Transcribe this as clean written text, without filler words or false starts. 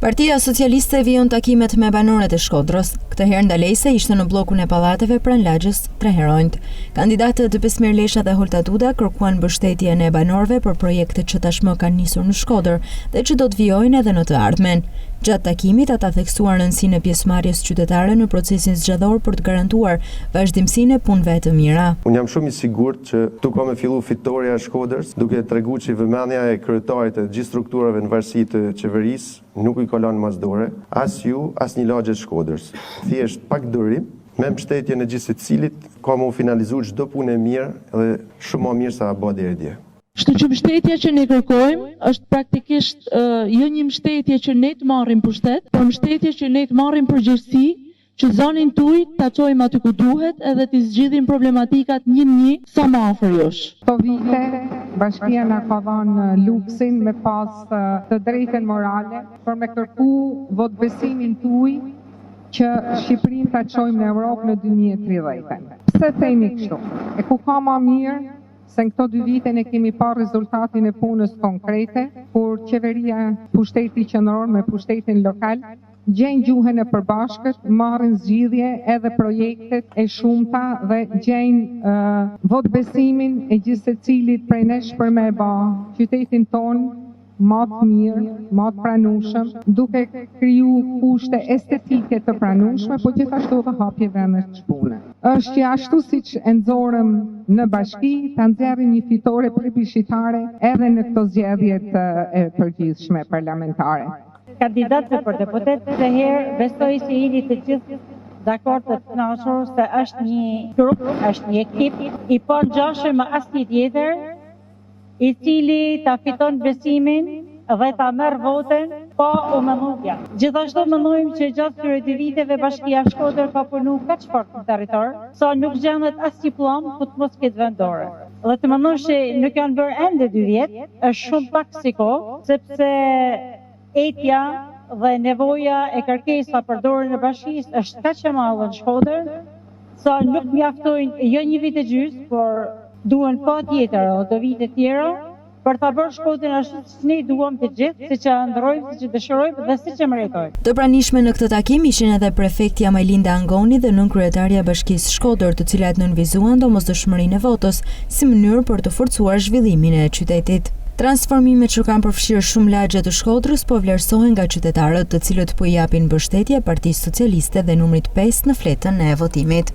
Partia Socialiste vijon takimet me banorët e Shkodrës. Këtë herë ndalese ishte në bllokun e pallateve pranë lagjës Tre Heronjt. Kandidatët Besmir Lesha dhe Holta Duda kërkuan mbështetjen e banorëve për projekte që tashmë kanë nisur në Shkodër dhe që do të vijojnë edhe në të ardhmen. Gjatë takimit ata theksuan rëndësinë e pjesëmarrjes qytetare në procesin zgjedhor për të garantuar vazhdimsinë e punëve të mira. Unë jam shumë i sigurt që tu ka me fillu fitoria e Shkodrës, duke treguar që vëmendja e kryetarit e gjithë strukturave në varësi të qeverisë nuk i ka lënë masdore, as ju, as një lagje Shkodrës. Thjesht pak durim, me mbështetjen e gjithë secilit, ka më finalizuar çdo punë e mirë dhe shumë më mirë sa apo deri dje. Kështu që mbështetja që ne kërkojmë është praktikisht jo një mbështetje që ne të marrim pushtet, por mbështetje që ne të marrim përgjegjësi, që zonin tuaj ta çojmë aty ku duhet edhe të zgjidhim problematikat një sa më afër jush. Këto vite bashkia na ka dhënë luksin me pas të drejtën morale për me kërku votbesimin tuaj që Shqipërinë ta çojmë në Europë në 2030. Pse themi kështu? E ku ka më mirë se në këto 2 vite ne kemi parë rezultatin e punës konkrete, kur qeveria, pushteti qendror me pushtetin lokal gjejnë gjuhën e përbashkët, marrin zgjidhje edhe projektet e shumta dhe gjejnë votbesimin e gjithë secilit prej nesh për me bë qytetin ton më të mirë, më të pranueshëm, duke kriju kushte estetike të pranueshme, por gjithashtu edhe hapje vendet pune. Është që ashtu siç e nxorëm në bashki, ta nxjerrim një fitore plebiscitare edhe në këto zgjedhjet e përgjithshme parlamentare. Kandidatëve për deputet këtë herë besoj se jeni të gjithë dakord të kënaqur se është një grup, është një ekip i pangjashëm me asnjë tjetër, i cili ta fiton besimin dhe ta merr votën pa u menduar. Gjithashtu mendojmë që gjatë këtyre 2 viteve Bashkia Shkodër ka punuar kaq fort në territor, sa nuk gjendet asnjë plan ku të mos ketë vendore. Dhe të mendoj se nuk janë bërë ende 2 vjet, është shumë pak si kohë, sepse etja dhe nevoja e kërkesa për dorën e bashkisë është kaq e madhe në Shkodër, sa nuk mjaftojnë jo 1 vit e gjysmë, por duhen pa tjetër o 2 vite tjera për ta bërë Shkodrën ashtu siç ne duam të gjithë, siç e ëndrrojmë, siç e dëshirojmë dhe siç e meritojmë. Të pranishme në këtë takim ishin edhe prefektja Majlinda Angoni dhe nënkryetaria e Bashkisë Shkodër, të cilat nënvizuan domosdoshmërinë e votës si mënyrë për të forcuar zhvillimin e qytetit. Transformimet që kanë përfshirë shumë lagje të Shkodrës po vlerësohen nga qytetarët, të cilët po i japin mbështetje Partisë Socialiste dhe numrit 5 në fletën e votimit.